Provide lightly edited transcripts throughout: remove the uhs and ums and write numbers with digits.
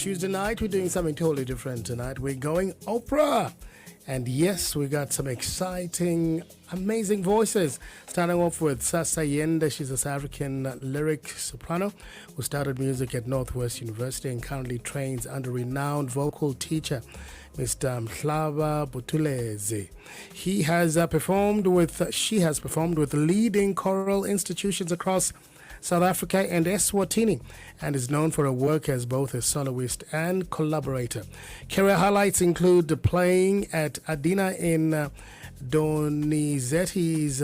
Tuesday night, we're doing something totally different tonight. We're going opera. And yes, we got some exciting, amazing voices. Starting off with Sasa Yende. She's a South African lyric soprano who started music at Northwest University and currently trains under renowned vocal teacher Mr. Mhlaba Buthelezi. She has performed with leading choral institutions across South Africa and Eswatini, and is known for her work as both a soloist and collaborator. Career highlights include playing at Adina in Donizetti's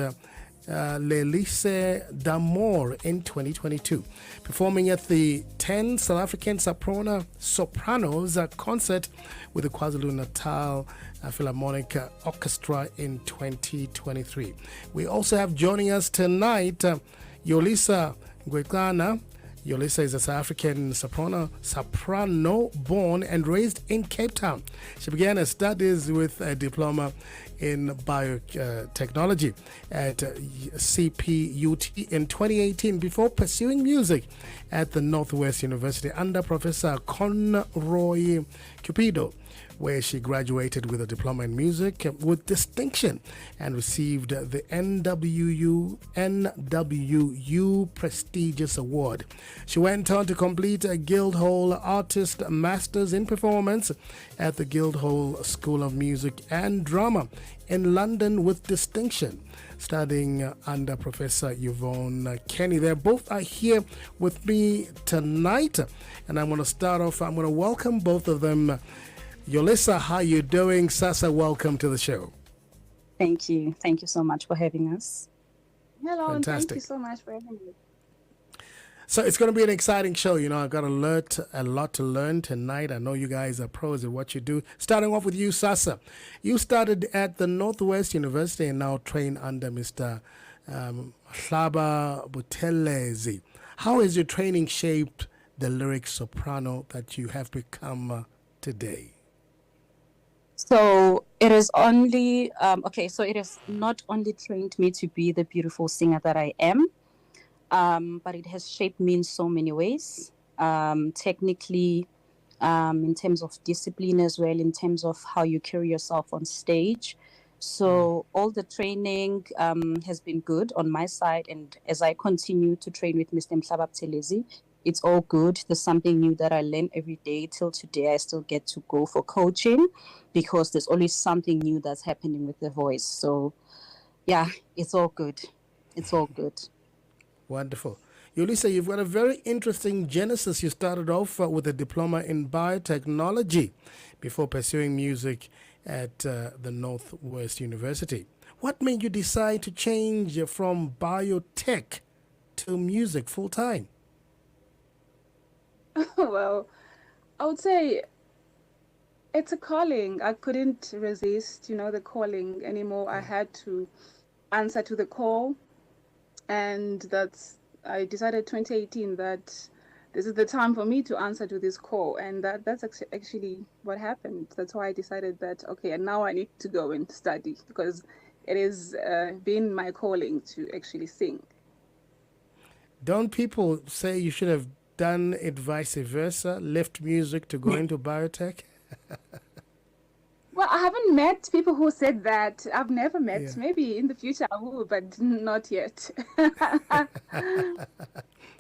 L'Elysée d'Amour in 2022, performing at the 10 South African Sopranos concert with the KwaZulu-Natal Philharmonic Orchestra in 2023. We also have joining us tonight Yolisa Ngwexana. Yolisa is a South African soprano born and raised in Cape Town. She began her studies with a diploma in biotechnology at CPUT in 2018 before pursuing music at the Northwest University under Professor Conroy Cupido, where she graduated with a diploma in music with distinction and received the NWU prestigious award. She went on to complete a Guildhall Artist Masters in Performance at the Guildhall School of Music and Drama in London with distinction, studying under Professor Yvonne Kenny. They both are here with me tonight, and I'm going to welcome both of them. Yolisa, how you doing? Sasa, welcome to the show. Thank you. Thank you so much for having us. Hello, Fantastic. And thank you so much for having me. So it's going to be an exciting show. You know, I've got a lot to learn tonight. I know you guys are pros at what you do. Starting off with you, Sasa. You started at the Northwest University and now train under Mr. Mhlaba Buthelezi. How has your training shaped the lyric soprano that you have become today? So it is only, so it has not only trained me to be the beautiful singer that I am, but it has shaped me in so many ways. Technically, in terms of discipline as well, in terms of how you carry yourself on stage. So all the training has been good on my side. And as I continue to train with Mr. Mhlaba Buthelezi, it's all good. There's something new that I learn every day. Till today, I still get to go for coaching because there's always something new that's happening with the voice. So, yeah, it's all good. It's all good. Wonderful. Yolisa, you've got a very interesting genesis. You started off with a diploma in biotechnology before pursuing music at the Northwest University. What made you decide to change from biotech to music full time? Well, I would say it's a calling. I couldn't resist, the calling anymore. I had to answer to the call. And I decided 2018 that this is the time for me to answer to this call. And that's actually what happened. That's why I decided that, okay, and now I need to go and study because it is been my calling to actually sing. Don't people say you should have done it vice versa, left music to go into biotech? Well, I haven't met people who said that. I've never met. Yeah. Maybe in the future I will, but not yet.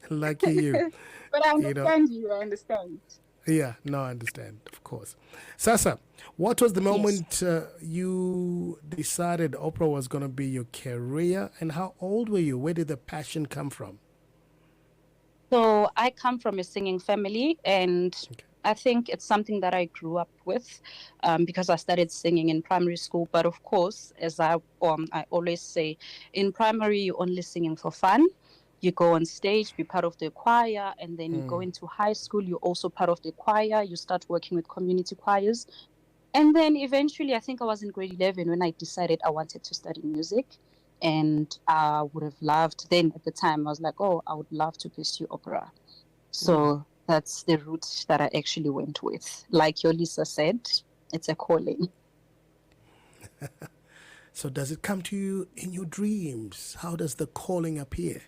Lucky you. But I understand you. I understand. Yeah, no, I understand, of course. Sasa, what was the moment you decided opera was going to be your career, and how old were you? Where did the passion come from? So I come from a singing family, and I think it's something that I grew up with because I started singing in primary school. But of course, as I always say, in primary, you're only singing for fun. You go on stage, be part of the choir, and then you go into high school, you're also part of the choir. You start working with community choirs. And then eventually, I think I was in grade 11 when I decided I wanted to study music. And I would have loved, then at the time, I was like, I would love to pursue opera. So that's the route that I actually went with. Like Yolisa said, it's a calling. So does it come to you in your dreams? How does the calling appear?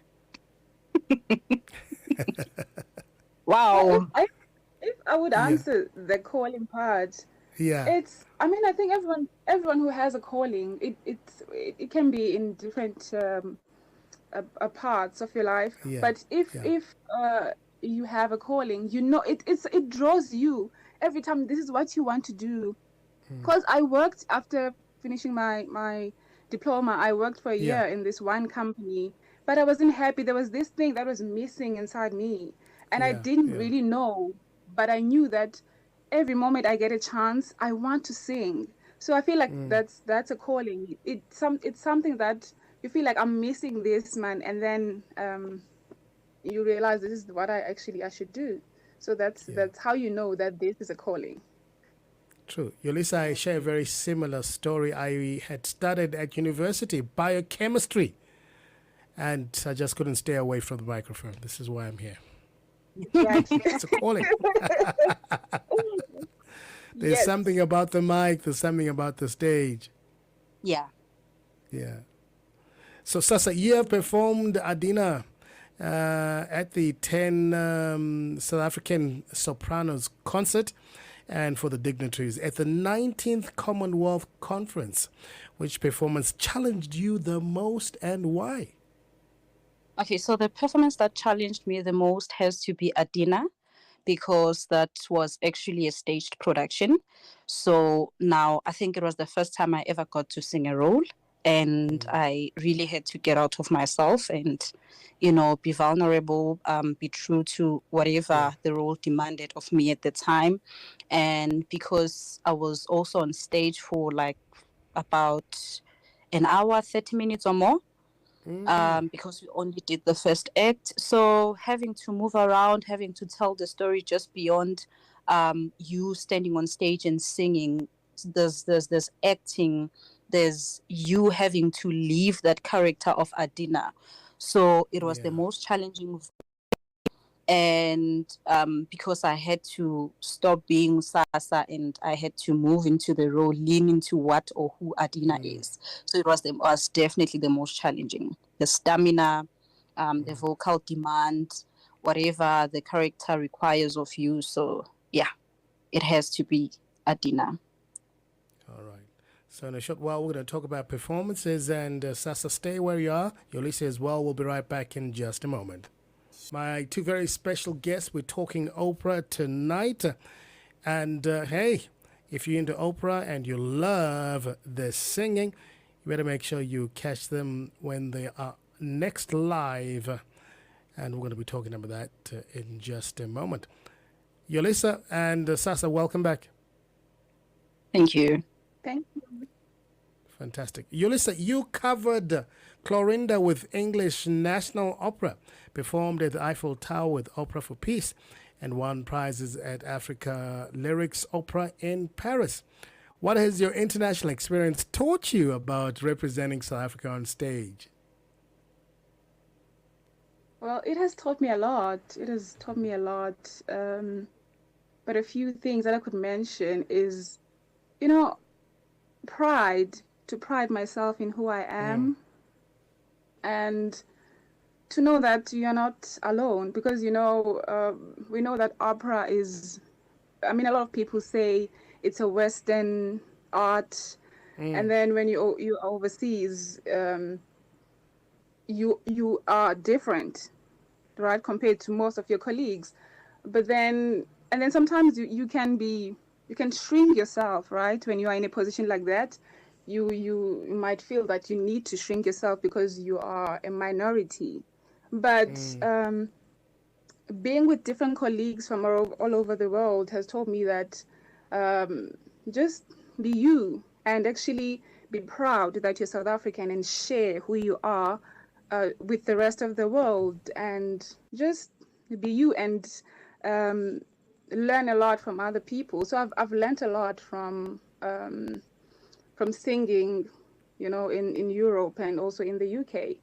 Wow. if I would Yeah, answer the calling part, yeah, it's, I mean, I think everyone who has a calling, it can be in different parts of your life. yeah, But yeah. if you have a calling, you know, it draws you every time. This is what you want to do. Because I worked after finishing my diploma, I worked for a Yeah, year in this one company, but I wasn't happy. There was this thing that was missing inside me, and I yeah, didn't yeah, really know, but I knew that every moment I get a chance, I want to sing. So I feel like that's a calling. It's something that you feel like I'm missing this, man, and then you realize this is what I should do. So yeah. that's how you know that this is a calling. True. Yolisa, I share a very similar story. I had studied at university biochemistry, and I just couldn't stay away from the microphone. This is why I'm here. Exactly. It's a calling. There's Yes. something about the mic, there's something about the stage. Yeah. Yeah. So, Sasa, you have performed Adina at the 10 South African Sopranos concert and for the dignitaries at the 19th Commonwealth Conference. Which performance challenged you the most and why? Okay, so the performance that challenged me the most has to be Adina, because that was actually a staged production. So now I think it was the first time I ever got to sing a role. And I really had to get out of myself and, be vulnerable, be true to Yeah. whatever the role demanded of me at the time. And because I was also on stage for like about an hour, 30 minutes or more, because we only did the first act. So having to move around, having to tell the story just beyond you standing on stage and singing, there's acting, there's you having to leave that character of Adina. So it was the Yeah. most challenging, and because I had to stop being Sasa and I had to move into the role, lean into what or who Adina is. So was definitely the most challenging. The stamina, the vocal demand, whatever the character requires of you. So yeah, it has to be Adina. All right. So in a short while, we're going to talk about performances and Sasa, stay where you are. Yolisa as well. We'll be right back in just a moment. My two very special guests, we're talking opera tonight. And hey, if you're into opera and you love the singing, you better make sure you catch them when they are next live. And we're going to be talking about that in just a moment. Yolisa and Sasa, welcome back. Thank you. Thank you. Fantastic. Yolisa, you covered Clorinda with English National Opera, performed at the Eiffel Tower with Opera for Peace, and won prizes at Africa Lyrics Opera in Paris. What has your international experience taught you about representing South Africa on stage? Well, it has taught me a lot. It has taught me a lot. But a few things that I could mention is, you know, pride, to pride myself in who I am, and to know that you're not alone, because, we know that opera is, I mean, a lot of people say it's a Western art. And then when you overseas, you are different, right, compared to most of your colleagues. But then, and then sometimes you can shrink yourself, right, when you are in a position like that. You might feel that you need to shrink yourself because you are a minority. But being with different colleagues from all over the world has taught me that um, just be you, and actually be proud that you're South African, and share who you are with the rest of the world, and just be you, and um, learn a lot from other people. So I've learned a lot from singing, in Europe and also in the UK,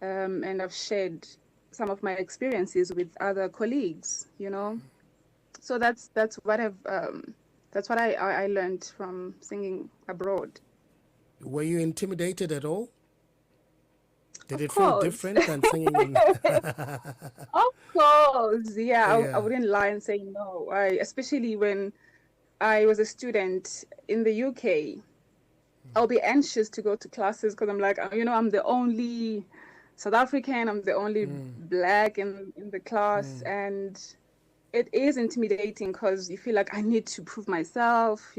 and I've shared some of my experiences with other colleagues. So that's what I learned from singing abroad. Were you intimidated at all? Did Of it feel course. different than singing in? Of course. Yeah, I Yeah. wouldn't lie and say no. Especially when I was a student in the UK, I'll be anxious to go to classes because I'm like, I'm the only South African, I'm the only black in the class, and it is intimidating because you feel like I need to prove myself.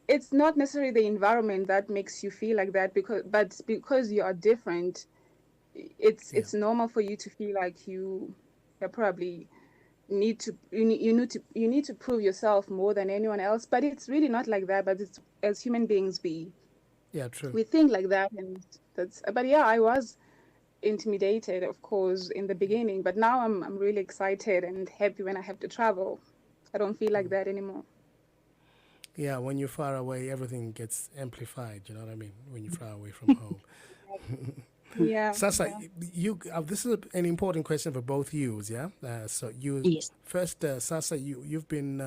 It's not necessarily the environment that makes you feel like that, because you are different, Yeah. it's normal for you to feel like you're probably you need to prove yourself more than anyone else, but it's really not like that. But it's, as human beings, Yeah, true. we think like that, and but yeah, I was intimidated, of course, in the beginning, but now I'm really excited and happy when I have to travel. I don't feel like that anymore. Yeah, when you're far away, everything gets amplified. You know what I mean? When you're far away from home. Yeah, Sasa, yeah. you this is an important question for both yous, yeah. So you Yes, first, Sasa, you've been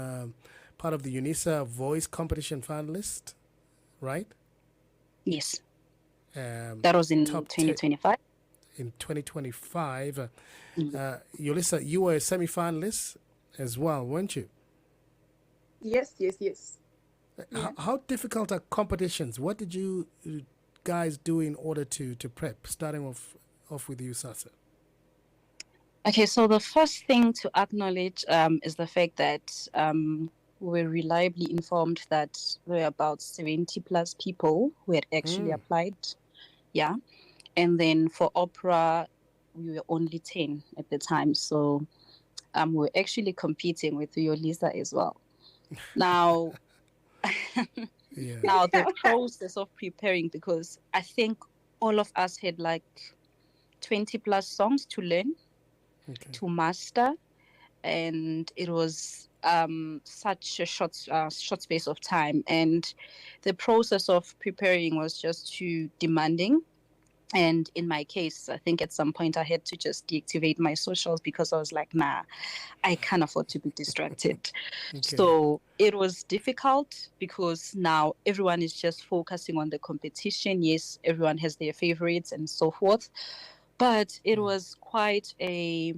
part of the UNISA Voice Competition finalist, right? yes. Um, That was in top ten 2025. in 2025. Mm. Yolisa, you were a semi-finalist as well, weren't you? Yes, yes, yes. How, Yeah. how difficult are competitions? What did you guys do in order to prep? Starting off with you, Sasa. Okay, so the first thing to acknowledge is the fact that we were reliably informed that there were about 70 plus people who had actually Mm. applied. Yeah. And then for opera, we were only 10 at the time. So we're actually competing with Yolisa as well. Now, Yeah. now the process of preparing, because I think all of us had like 20 plus songs to learn, Okay. to master, and it was such a short space of time, and the process of preparing was just too demanding. And in my case, I think at some point I had to just deactivate my socials because I was like, nah, I can't afford to be distracted. Okay. So it was difficult because now everyone is just focusing on the competition. Yes, everyone has their favorites and so forth, but it was quite a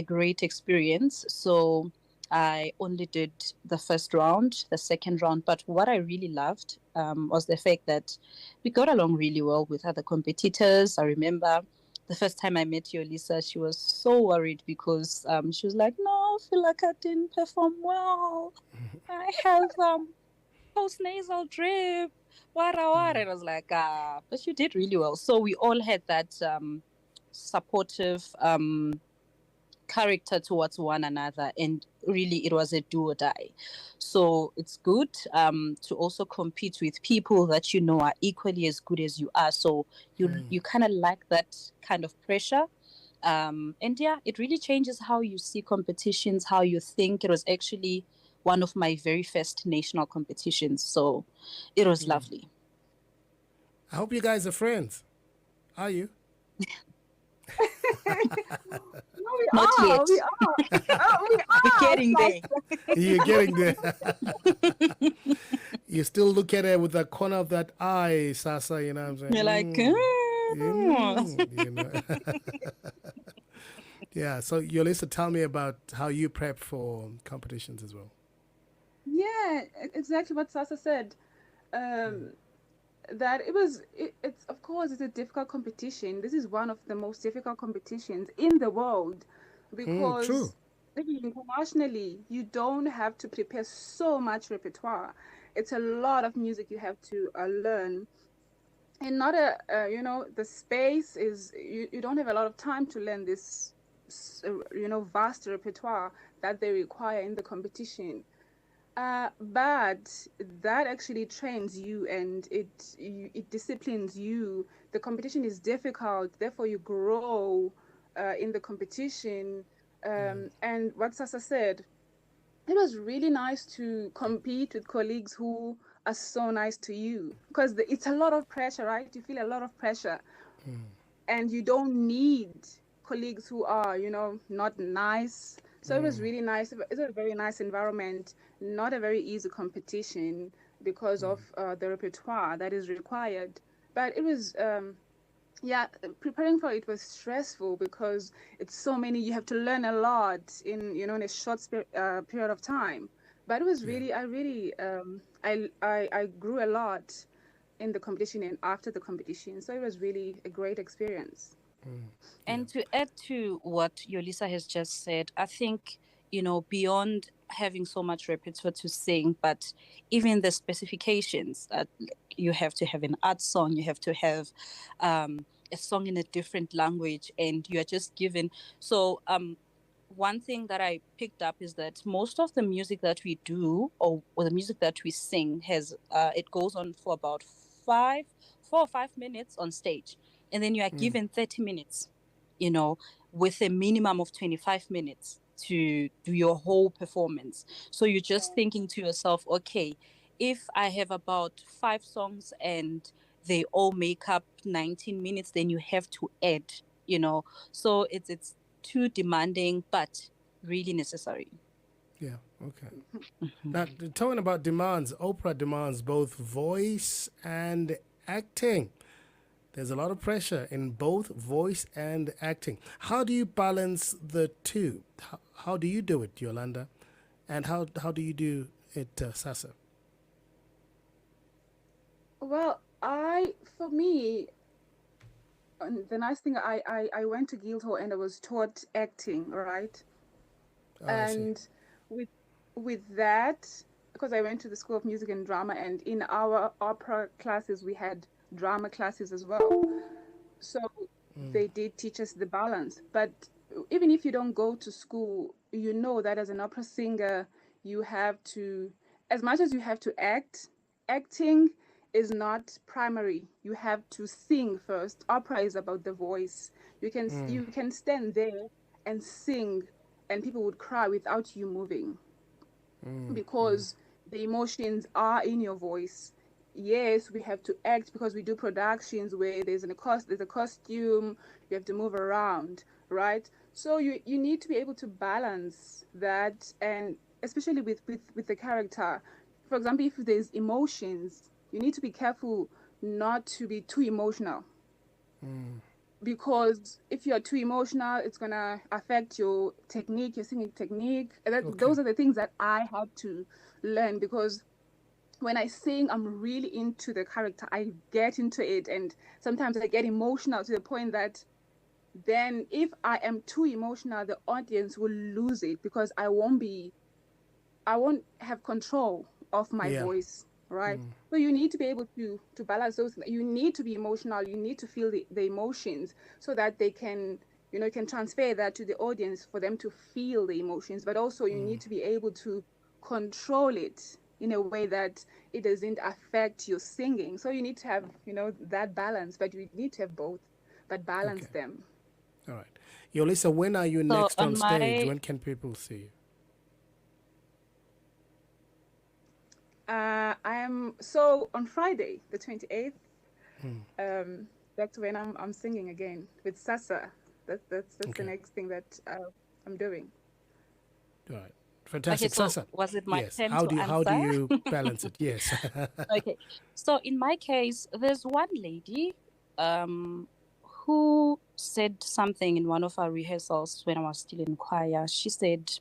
great experience. So I only did the first round, the second round, but what I really loved was the fact that we got along really well with other competitors. I remember the first time I met Yolisa, she was so worried because she was like, "No, I feel like I didn't perform well. I have post nasal drip, what?" And I was like, but you did really well. So we all had that supportive character towards one another, and really it was a do or die. So it's good to also compete with people that you know are equally as good as you are, so you kind of like that kind of pressure. And yeah, it really changes how you see competitions, how you think. It was actually one of my very first national competitions, so it was lovely. I hope you guys are friends. Are you? No, we Not are. yet. We are. Oh, we We're are. getting there. You're getting there. You still look at it with the corner of that eye, Sasa. You know what I'm saying? You're like, You know. Yeah. So, Yolisa, tell me about how you prep for competitions as well. Yeah, exactly what Sasa said. Um, that it's of course it's a difficult competition. This is one of the most difficult competitions in the world True. because even internationally you don't have to prepare so much repertoire. It's a lot of music you have to learn, and not the space is you don't have a lot of time to learn this vast repertoire that they require in the competition. But that actually trains you, and it disciplines you. The competition is difficult, therefore you grow in the competition. And what Sasa said, it was really nice to compete with colleagues who are so nice to you, because it's a lot of pressure, right? You feel a lot of pressure, and you don't need colleagues who are not nice. So it was really nice. It's a very nice environment, not a very easy competition because of the repertoire that is required, but it was Yeah, preparing for it was stressful because it's so many. You have to learn a lot in in a short period of time. But it was Yeah. really, I really, I grew a lot in the competition and after the competition. So it was really a great experience. Yeah. And to add to what Yolisa has just said, I think, beyond having so much repertoire to sing, but even the specifications that you have to have an art song, you have to have a song in a different language, and you are just given. So, one thing that I picked up is that most of the music that we do, or the music that we sing, has it goes on for about 4 or 5 minutes on stage, and then you are given 30 minutes, you know, with a minimum of 25 minutes to do your whole performance. So you're just thinking to yourself, okay, if I have about 5 songs and they all make up 19 minutes, then you have to add, you know. So it's too demanding, but really necessary. Yeah. Okay. Mhm. Now, talking about demands, opera demands both voice and acting. There's a lot of pressure in both voice and acting. How do you balance the two? How do you do it, Yolanda? And how do you do it, Sasa? Well, for me, the nice thing, I went to Guildhall and I was taught acting, right? Oh, I see. And with that, because I went to the School of Music and Drama, and in our opera classes we had drama classes as well. So they did teach us the balance. But even if you don't go to school, you know that as an opera singer, you have to, as much as you have to act, acting is not primary. You have to sing first. Opera is about the voice. You can stand there and sing, and people would cry without you moving because the emotions are in your voice. Yes, we have to act because we do productions where there's a costume, you have to move around, right? So you need to be able to balance that, and especially with the character. For example, if there's emotions, you need to be careful not to be too emotional, because if you're too emotional, it's gonna affect your technique, your singing technique. Okay. Those are the things that I had to learn, because when I sing, I'm really into the character. I get into it, and sometimes I get emotional to the point that then if I am too emotional, the audience will lose it because I won't have control of my Yeah. voice, right? So you need to be able to balance those. You need to be emotional. You need to feel the emotions so that they can, can transfer that to the audience for them to feel the emotions. But also you need to be able to control it in a way that it doesn't affect your singing. So you need to have, that balance, but you need to have both, but balance Okay. them. All right. Yolisa, when are you So next on on stage? my When can people see you? I'm so on Friday, the 28th. Um, that's when I'm singing again with Sasa. That's the Okay. next thing that I'm doing. All right. Okay, Fantastic, so Sasa. was it my Yes. turn to How do answer? you balance it? Yes. Okay. So in my case, there's one lady um who said something in one of our rehearsals when I was still in choir. She said,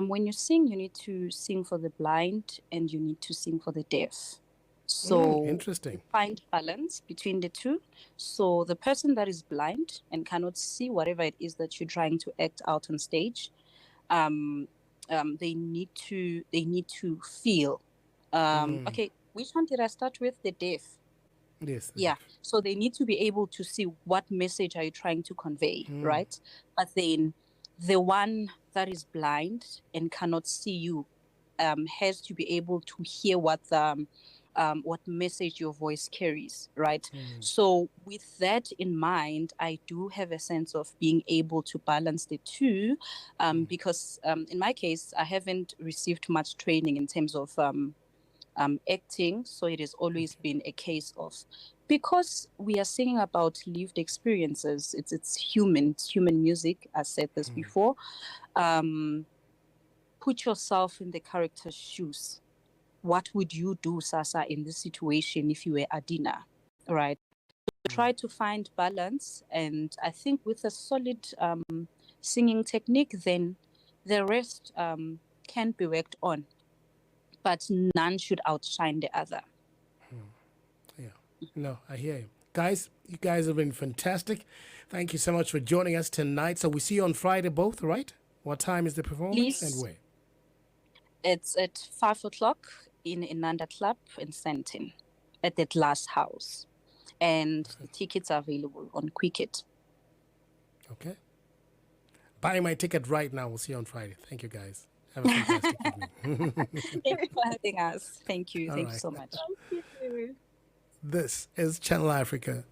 when you sing, you need to sing for the blind and you need to sing for the deaf. So you Interesting. find balance between the two. So the person that is blind and cannot see whatever it is that you're trying to act out on stage, um, they need to feel. Okay, which one did I start with? The deaf. Yes. Yeah. So they need to be able to see what message are you trying to convey, right? But then the one that is blind and cannot see you has to be able to hear what message your voice carries, right? So with that in mind, I do have a sense of being able to balance the two, because in my case, I haven't received much training in terms of acting. So it has always been a case of, because we are singing about lived experiences, it's human music. I said this before. Um, Put yourself in the character's shoes. What would you do, Sasa, in this situation if you were Adina, right? try to find balance. And I think with a solid singing technique, then the rest can be worked on. But none should outshine the other. Yeah. No, I hear you. Guys, you guys have been fantastic. Thank you so much for joining us tonight. So we see you on Friday both, right? What time is the performance and where? It's at 5 o'clock in Inanda Club in Sentin at the Glass House. And the tickets are available on Quicket. Okay. Buy my ticket right now. We'll see you on Friday. Thank you, guys. Have a fantastic evening. Thank you for having us. Thank you. All Thank you right. so much. This is Channel Africa.